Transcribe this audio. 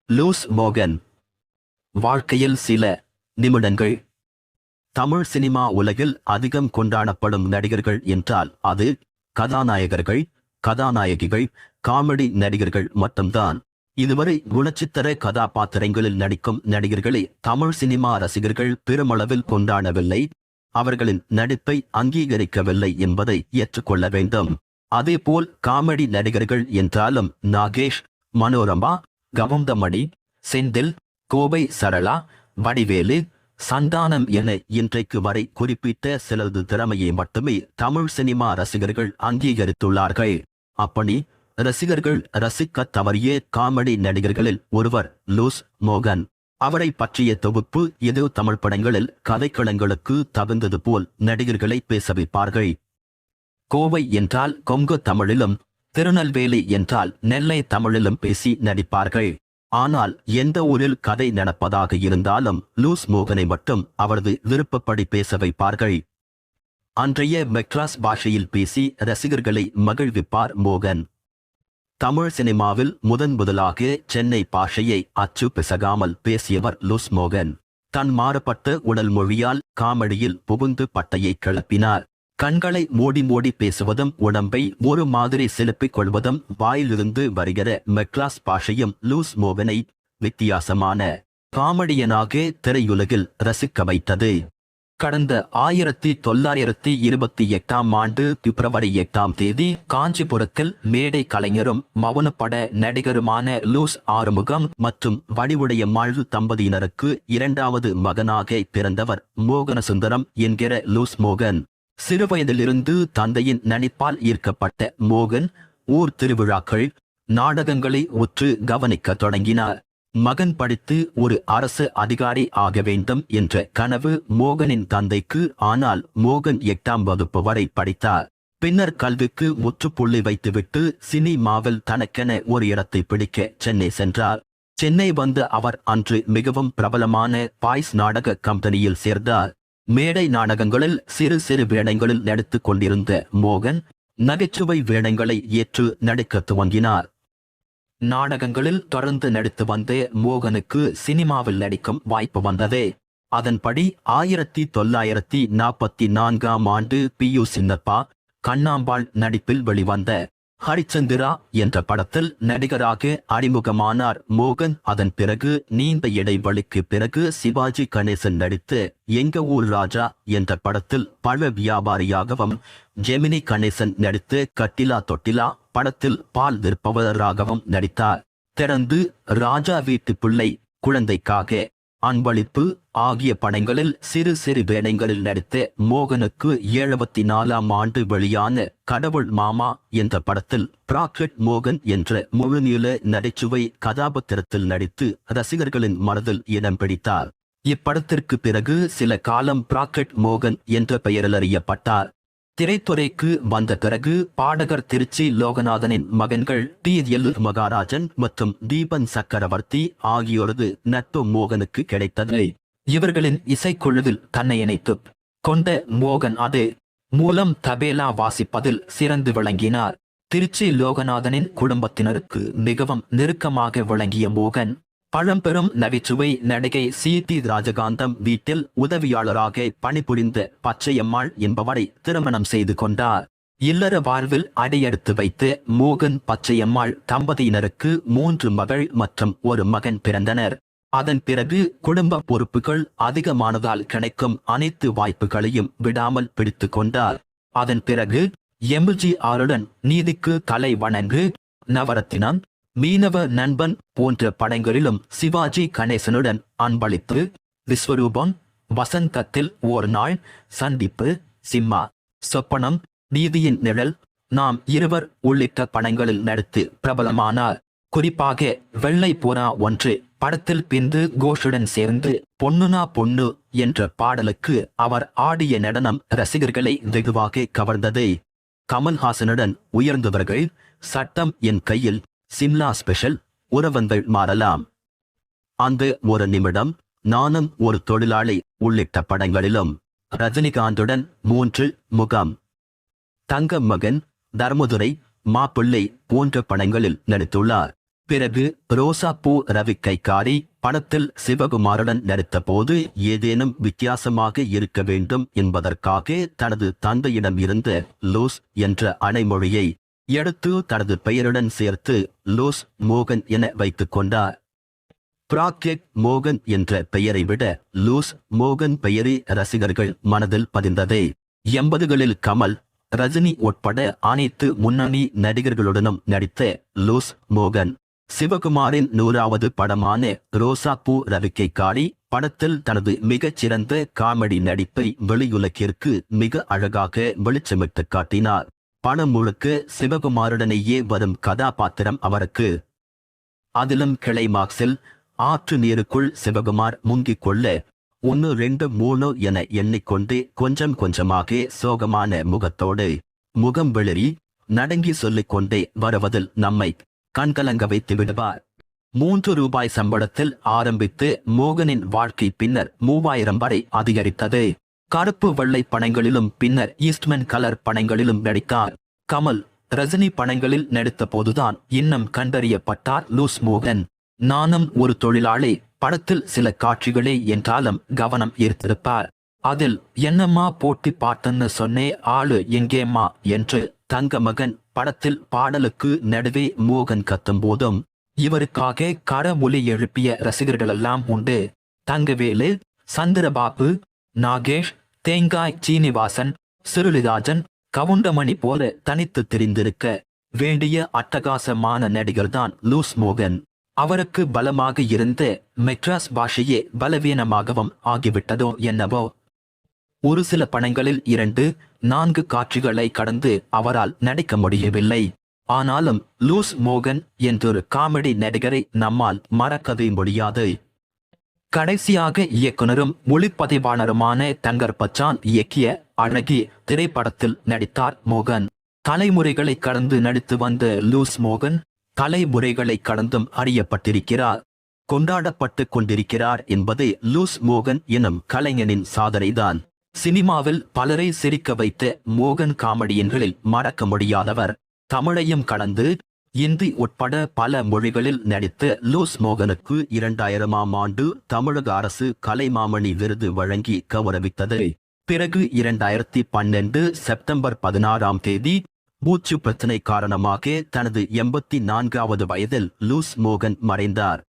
Loose மோகன். வாழ்க்கையில் சில நிமிடங்கள். தமிழ் சினிமா உலகில் அதிகம் கொண்டாடப்படும் நடிகர்கள் என்றால் அது கதாநாயகர்கள், கதாநாயகிகள், காமெடி நடிகர்கள் மட்டும்தான். இதுவரை குணச்சித்திர கதாபாத்திரங்களில் நடிக்கும் நடிகர்களை தமிழ் சினிமா ரசிகர்கள் பெருமளவில் கொண்டாடவில்லை. அவர்களின் நடிப்பை அங்கீகரிக்கவில்லை என்பதை ஏற்றுக்கொள்ள வேண்டும். அதேபோல் காமெடி நடிகர்கள் என்றாலும் நாகேஷ், மனோரமா, கவுண்டமணி, செந்தில், கோவை சரளா, வடிவேலு, சந்தானம் என இன்றைக்கு வரை குறிப்பிட்ட சிலரது திறமையை மட்டுமே தமிழ் சினிமா ரசிகர்கள் அங்கீகரித்துள்ளார்கள். அப்படி ரசிகர்கள் ரசிக்க தவறிய காமெடி நடிகர்களில் ஒருவர் லூஸ் மோகன். அவரை பற்றிய தொகுப்பு ஏதோ தமிழ் படங்களில் கதைக்களங்களுக்கு தகுந்தது போல் நடிகர்களை பேச வைப்பார்கள். கோவை என்றால் கொங்கு தமிழிலும், திருநெல்வேலி என்றால் நெல்லை தமிழிலும் பேசி நடிப்பார்கள். ஆனால் எந்த ஊரில் கதை நடப்பதாக இருந்தாலும் லூஸ் மோகனை மட்டும் அவரது விருப்பப்படி பேச வைப்பார்கள். அன்றைய மெட்ராஸ் பாஷையில் பேசி ரசிகர்களை மகிழ்விப்பார் மோகன். தமிழ் சினிமாவில் முதலாக சென்னை பாஷையை அச்சு பிசகாமல் பேசியவர் லூஸ் மோகன். தன் மாறுபட்ட உடல் மொழியால் காமெடியில் புகுந்து பட்டையை கிளப்பினார். கண்களை மூடி பேசுவதும் உடம்பை ஒரு மாதிரி செலுப்பிக் கொள்வதும் வாயிலிருந்து வருகிற மெட்ராஸ் பாஷையும் லூஸ் மோகனை வித்தியாசமான காமெடியனாக திரையுலகில் ரசிக்க வைத்தது. கடந்த 1928ஆம் ஆண்டு பிப்ரவரி 8ஆம் தேதி காஞ்சிபுரத்தில் மேடை கலைஞரும் மௌனப்பட நடிகருமான லூஸ் ஆறுமுகம் மற்றும் வடிவுடையம்மாள் தம்பதியினருக்கு 2வது மகனாக பிறந்தவர் மோகனசுந்தரம் என்கிற லூஸ் மோகன். சிறுவயதிலிருந்து தந்தையின் நடிப்பால் ஈர்க்கப்பட்ட மோகன் ஊர் திருவிழாக்கள், நாடகங்களை உற்று கவனிக்க தொடங்கினார். மகன் படித்து ஒரு அரசு அதிகாரி ஆக வேண்டும் என்ற கனவு மோகனின் தந்தைக்கு. ஆனால் மோகன் 8ஆம் வகுப்பு வரை படித்தார். பின்னர் கல்விக்கு முற்றுப்புள்ளி வைத்துவிட்டு சினிமாவில் தனக்கென ஒரு இடத்தை பிடிக்க சென்னை சென்றார். சென்னை வந்த அவர் அன்று மிகவும் பிரபலமான பாய்ஸ் நாடக கம்பெனியில் சேர்ந்தார். மேடை நாடகங்களில் சிறு சிறு வேடங்களில் நடித்துக் கொண்டிருந்த மோகன் நகைச்சுவை வேடங்களை ஏற்று நடிக்க துவங்கினார். நாடகங்களில் தொடர்ந்து நடித்து வந்த மோகனுக்கு சினிமாவில் நடிக்கும் வாய்ப்பு வந்தது. அதன்படி 1944ஆம் ஆண்டு பி.யு. சின்னப்பா, கண்ணாம்பாள் நடிப்பில் வெளிவந்த ஹரிச்சந்திரா என்ற படத்தில் நடிகராக அறிமுகமானார் மோகன். அதன் பிறகு நீண்ட இடைவெளிக்கு பிறகு சிவாஜி கணேசன் நடித்து எங்க ஊர் ராஜா என்ற படத்தில் பழ வியாபாரியாகவும், ஜெமினி கணேசன் நடித்து கட்டிலா தொட்டிலா படத்தில் பால் விற்பவராகவும் நடித்தார். தொடர்ந்து ராஜா வீட்டு பிள்ளை, குழந்தைக்காக, அன்பளிப்பு ஆகிய படங்களில் சிறு சிறு வேடங்களில் நடித்த மோகனுக்கு 74ஆம் ஆண்டு வெளியான கடவுள் மாமா என்ற படத்தில் பிராக்கெட் மோகன் என்ற முழுநீள நகைச்சுவை கதாபாத்திரத்தில் நடித்து ரசிகர்களின் மனதில் இடம் பிடித்தார். இப்படத்திற்கு பிறகு சில காலம் பிராக்கெட் மோகன் என்ற பெயரில் அறியப்பட்டார். திரைத்துறைக்கு வந்த பிறகு பாடகர் திருச்சி லோகநாதனின் மகன்கள் டி.எல். மகாராஜன் மற்றும் தீபன் சக்கரவர்த்தி ஆகியோரது நட்பு மோகனுக்கு கிடைத்தது. இவர்களின் இசைக்குழுவில் தன்னை இணைத்துக் கொண்ட மோகன் அது மூலம் தபேலா வாசிப்பதில் சிறந்து விளங்கினார். திருச்சி லோகநாதனின் குடும்பத்தினருக்கு மிகவும் நெருக்கமாக விளங்கிய மோகன் பழம்பெரும் நகைச்சுவை நடிகை சி.டி. ராஜகாந்தம் வீட்டில் உதவியாளராக பணிபுரிந்த பச்சையம்மாள் என்பவரை திருமணம் செய்து கொண்டார். இல்லற வாழ்வில் அடியெடுத்து வைத்து மோகன் பச்சையம்மாள் தம்பதியினருக்கு 3 மகள் மற்றும் ஒரு மகன் பிறந்தனர். அதன் பிறகு குடும்ப பொறுப்புகள் அதிகமானதால் கிடைக்கும் அனைத்து வாய்ப்புகளையும் விடாமல் பிடித்து கொண்டார். அதன் பிறகு எம்.ஜி.ஆருடன் நீதிக்கு தலை வணங்கு, நவரத்தினம், மீனவ நண்பன் போன்ற படங்களிலும் சிவாஜி கணேசனுடன் அன்பளிப்பு, விஸ்வரூபம், வசந்தத்தில் ஓர் நாள், சந்திப்பு, சிம்மா, சொப்பனம், நீதியின் நிழல், நாம் இருவர் உள்ளிட்ட படங்களில் நடித்து பிரபலமானார். குறிப்பாக வெள்ளை புறா ஒன்று படத்தில் பிந்து கோஷுடன் சேர்ந்து பொண்ணுனா பொண்ணு என்ற பாடலுக்கு அவர் ஆடிய நடனம் ரசிகர்களை வெகுவாக கவர்ந்தது. கமல்ஹாசனுடன் உயர்ந்தவர்கள், சட்டம் என் கையில், சிம்லா ஸ்பெஷல், உறவங்கள் மாறலாம், அந்த ஒரு நிமிடம், நானும் ஒரு தொழிலாளி உள்ளிட்ட படங்களிலும், ரஜினிகாந்துடன் 3 முகம், தங்க மகன், தர்மதுரை, மாப்பிள்ளை போன்ற படங்களில் நடித்துள்ளார். பிறகு ரோசாப்பூ ரவி கைகாரி படத்தில் சிவகுமாருடன் நடித்தபோது ஏதேனும் வித்தியாசமாக இருக்க வேண்டும் என்பதற்காக தனது தந்தையிடம் இருந்த லூஸ் என்ற அடைமொழியை எடுத்து தனது பெயருடன் சேர்த்து லூஸ் மோகன் என வைத்துக் கொண்டார். பிராக்கெட் மோகன் என்ற பெயரை விட லூஸ் மோகன் பெயரே ரசிகர்கள் மனதில் பதிந்தது. 80களில் கமல், ரஜினி உட்பட அனைத்து முன்னணி நடிகர்களுடனும் நடித்த லூஸ் மோகன் சிவகுமாரின் 100வது படமான ரோசாப்பூ ரவி கைகாரி படத்தில் தனது மிகச்சிறந்த காமெடி நடிப்பை வெளியுலகிற்கு மிக அழகாக வெளிச்சமிட்டு காட்டினார். படம் முழுக்க சிவகுமாருடனேயே வரும் கதாபாத்திரம் அவருக்கு. அதிலும் கிளைமாக்ஸில் ஆற்று நீருக்குள் சிவகுமார் முங்கிக் கொள்ள 1 2 3 என எண்ணிக்கொண்டு கொஞ்சம் கொஞ்சமாக சோகமான முகத்தோடு முகம் வெளிரி நடுங்கி சொல்லிக் கொண்டே வருவதில் நம்மை கண்கலங்க வைத்து விடுவார். 3 ரூபாய் சம்பளத்தில் ஆரம்பித்து மோகனின் வாழ்க்கை பின்னர் 3000 வரை அதிகரித்தது. கருப்பு வெள்ளை படங்களிலும் பின்னர் ஈஸ்ட்மன் கலர் படங்களிலும் நடித்தார். கமல், ரஜினி படங்களில் நடித்த போதுதான் இன்னும் கண்டறியப்பட்டார் லூஸ் மோகன். நானும் ஒரு தொழிலாளி படத்தில் சில காட்சிகளே என்றாலும் கவனம் ஈர்த்திருப்பார். அதில் என்னம்மா போட்டி பார்த்தன்னு சொன்னே ஆளு எங்கேம்மா என்று தங்கமகன் படத்தில் பாடலுக்கு நடுவே மோகன் கத்தும் போதும் இவருக்காக கரமொலி எழுப்பிய ரசிகர்களெல்லாம் உண்டு. தங்கவேலு, சந்திரபாபு, நாகேஷ், தேங்காய் சீனிவாசன், சிறுலிராஜன், கவுண்டமணி போல தனித்து தெரிந்திருக்க வேண்டிய அட்டகாசமான நடிகர்தான் லூஸ் மோகன். அவருக்கு பலமாக இருந்த மெட்ராஸ் பாஷையே பலவீனமாகவும் ஆகிவிட்டதோ என்னவோ. ஒரு சில படங்களில் 2 4 காட்சிகளை கடந்து அவரால் நடிக்க முடியவில்லை. ஆனாலும் லூஸ் மோகன் என்றொரு காமெடி நடிகரை நம்மால் மறக்கவே முடியாது. கடைசியாக இயக்குனரும் ஒளிப்பதிவாளருமான தங்கர் பச்சான் இயக்கிய அழகி திரைப்படத்தில் நடித்தார் மோகன். தலைமுறைகளை கடந்து நடித்து வந்த லூஸ் மோகன் தலைமுறைகளை கடந்தும் அறியப்பட்டிருக்கிறார், கொண்டாடப்பட்டு கொண்டிருக்கிறார் என்பது லூஸ் மோகன் எனும் கலைஞனின் சாதனைதான். சினிமாவில் பலரை சிரிக்க வைத்த மோகன் காமெடியன்களில் மறக்க முடியாதவர். தமிழையும் கடந்து இந்தி உட்பட பல மொழிகளில் நடித்த லூஸ் மோகனுக்கு 2000ஆம் ஆண்டு தமிழக அரசு கலைமாமணி விருது வழங்கி கௌரவித்தது. பிறகு 2012 செப்டம்பர் 16ஆம் தேதி மூச்சு பிரச்சனை காரணமாக தனது 84வது வயதில் லூஸ் மோகன் மறைந்தார்.